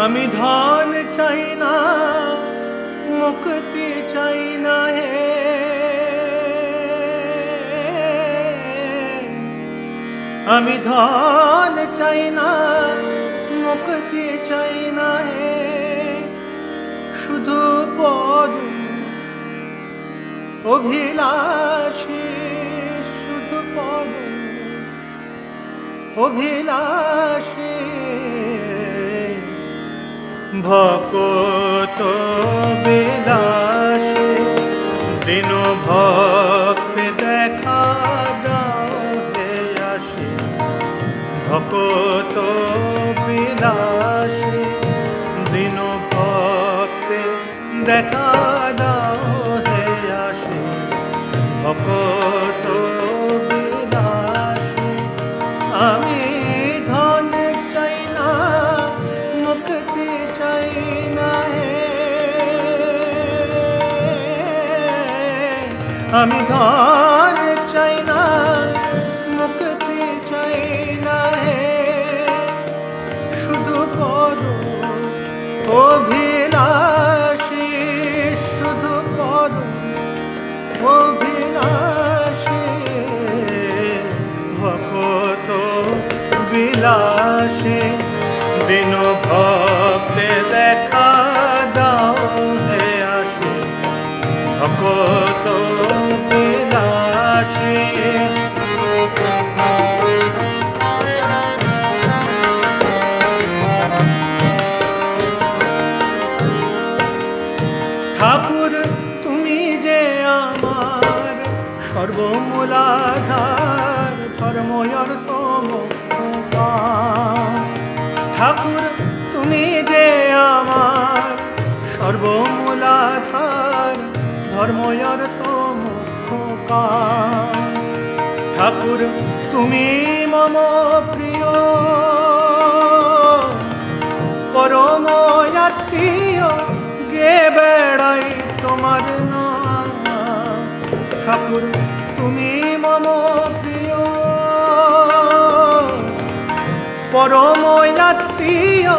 আমি ধন চাই না, মুক্তি চাই না হে, আমি ধন চাই না, মুক্তি চাই না হে, শুধু পদ অভিলাষী, শুধু পদ অভিলাষী। ভকত বিলাসী দিন ভক্ত দেখা দাও হে আসি, ভকত বিলাসী দিন ভক্ত দেখা দাও হে আসি, ভকত বিলাসী। আমি ধন চাই না, মুক্তি চাই না হে, আমি ধন চাই না, মুক্তি চাই না হে, শুধু পদ অভিলাষী, শুধু পদ অভিলাষী। ভকত বিলাসী দিন ভক্তে দেখা দাও হে আসি, ভকত বিলাসী। ঠাকুর তুমি যে আমার সর্বমূলাধার, ধর্ম অর্থ মোক্ষ। ঠাকুর তুমি যে আমার সর্বমূলাধার, ধর্ম অর্থ মোক্ষ। ঠাকুর তুমি মম প্রিয় পরম আত্মীয়, গে বেড়াই তোমার নাম। ঠাকুর তুমি মম প্রিয় পরম আত্মীয়,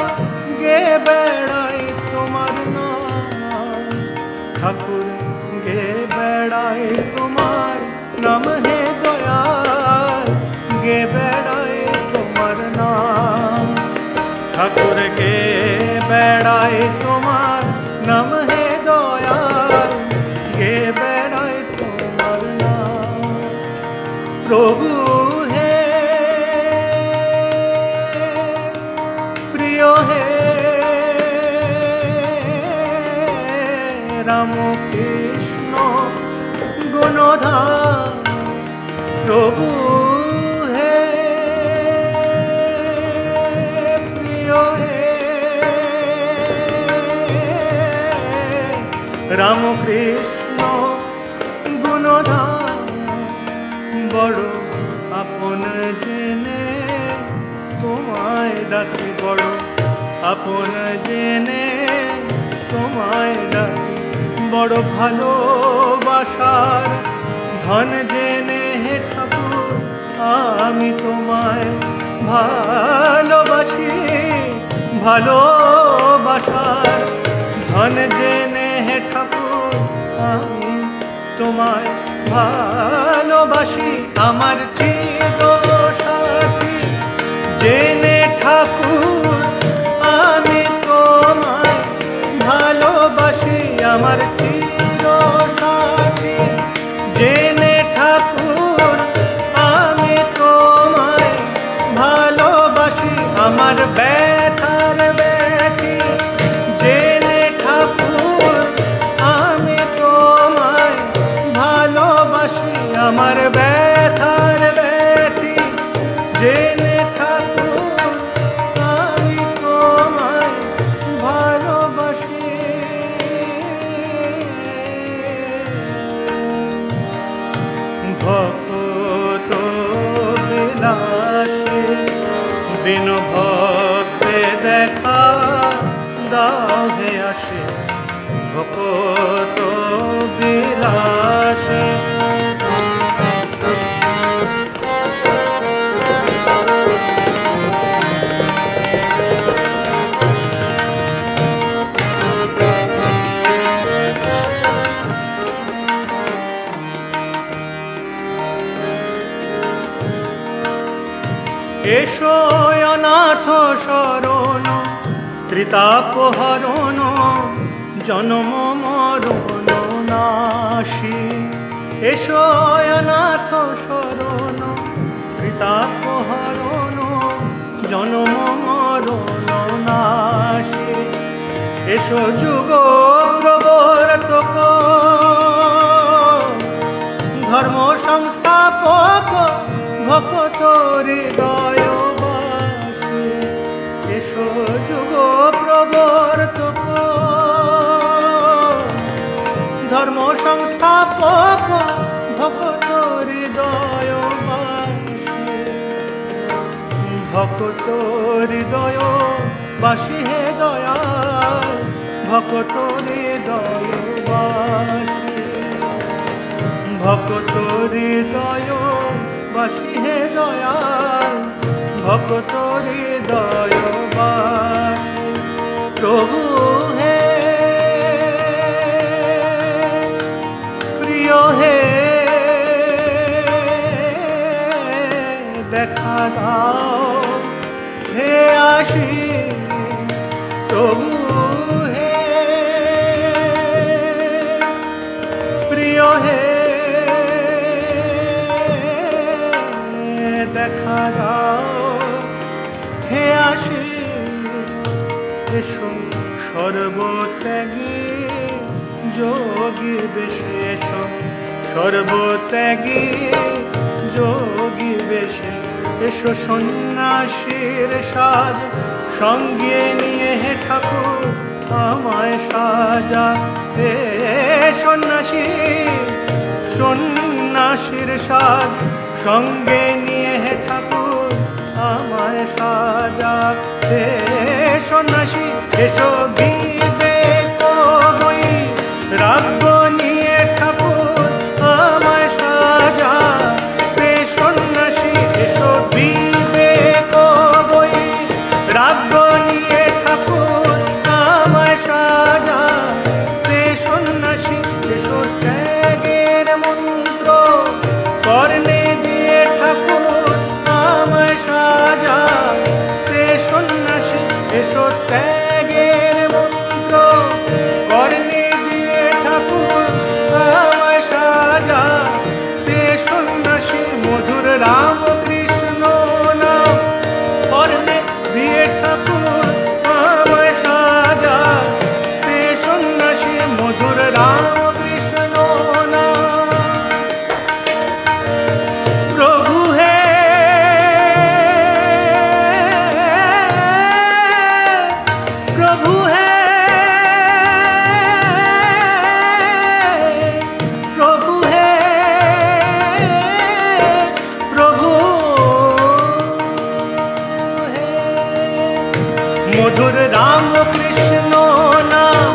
গে বেড়াই তোমার নাম। ঠাকুর গে বেড়াই তোমার নাম হে দয়াল, গে বেড়াই তোমার নাম। ঠাকুর গে বেড়াই তোমার নাম হে দয়াল, গে বেড়াই তোমার নাম। প্রভু হে প্রিয় হে রাম কৃষ্ণ গুণধাম। প্রভু হে প্রিয় হে রাম কৃষ্ণ গুণধাম। বড় আপন জেনে তোমায় ডাকি, বড় আপন জেনে তোমায় ডাকি, বড় ভালোবাসার ধন জেনে হে ঠাকুর আমি তোমায় ভালোবাসি। ভালোবাসার ধন জেনে হে ঠাকুর আমি তোমায় ভালোবাসি। আমার চির সাথী জেনে ঠাকুর আমি তোমায় ভালোবাসি। আমার চির সাথী জেনে ঠাকুর আমি তোমায় ভালোবাসি। আমার ব্যথার ব্যথি জেনে ঠাকুর আমি তোমায় ভালোবাসি। আমার ব্যথার ব্যথি জেনে ঠাকুর আমি তোমায় ভালোবাসি। ভকত বিলাসী দিন ভক্তে দেখা দাও হে আসি, ভকত বিলাসী। এসো অনাথ শরণ ত্রিতাপহরণ জন্ম মরণ নাশী। এসো অনাথ শরণ ত্রিতাপহরণ জন্ম মরণ নাশী। এসো যুগ প্রবর্তক ধর্ম সংস্থাপক ভকত হৃদয়বাসী। এসো যুগ প্রবর্তক ধর্ম সংস্থাপক ভকত হৃদয়বাসী। ভকত হৃদয়বাসী হে দয়াল ভকত হৃদয়বাসী। ভকত হৃদয়বাসী হে দয়াল ভকত হৃদয়বাসী। প্রভু হে প্রিয় হে দেখা দাও হে আসি। প্রভু হে প্রিয় হে দেখা দাও হে আসি। এসো সর্বত্যাগী যোগী বেশে। এসো সর্বত্যাগী যোগী বেশে। এসো সন্ন্যাসীর সাজ সঙ্গে নিয়ে হে ঠাকুর আমায় সাজা। হে সন্ন্যাসী সন্ন্যাসীর সাজ সঙ্গে নিয়ে হে ঠাকুর আমায় সাজা। হে সন্ন্যাসী এসো বিবেক বই রাগ নিয়ে ঠাকুর আমায় সাজা। হে সন্ন্যাসী এসো বিবেক বই রাগ নিয়ে ঠাকুর আমায় সাজা। হে সন্ন্যাসী এসো ত্যাগের মন্ত্র কর্ণে দিয়ে ঠাকুর আমায় সাজা। হে সন্ন্যাসী এসো ত্যাগের মন্ত্র কর্ণে দিয়ে ঠাকুর আমায় সাজা। হে সন্ন্যাসী মধুর রাম কৃষ্ণ নাম কর্ণে দিয়ে ঠাকুর আমায় সাজা। হে সন্ন্যাসী মধুর রাম কৃষ্ণ নাম। প্রভু হে প্রভু হে প্রভু হে প্রভু হে। মধুর রাম কৃষ্ণ নাম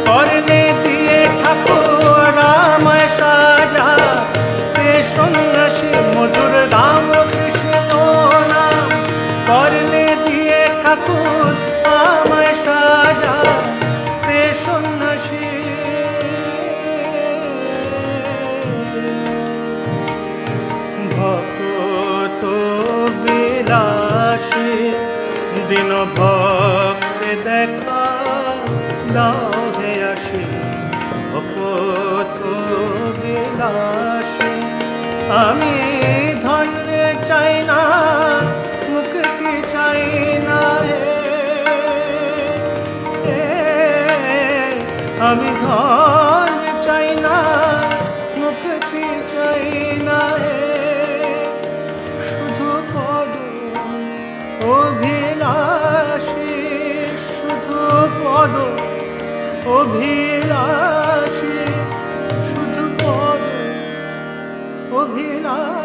কর্ণে দিয়ে ঠাকুর আমায় সাজা। হে সন্ন্যাসী মধুর রাম কৃষ্ণ নাম কর্ণে দিয়ে ঠাকুর আমায় সাজা। হে সন্ন্যাসী ভকত বিলাসী দিন ভক্তে দেখা দাও হে আসি। ভকত বিলাসী আমি ধন্য চাই না মুক্তি চাই না হে। আমি ধন্য চাই না মুক্তি চাই না হে। শুধু পদ অভিলাষী শুধু পদ অভিলাষী শুধু পদ অভিলাষী।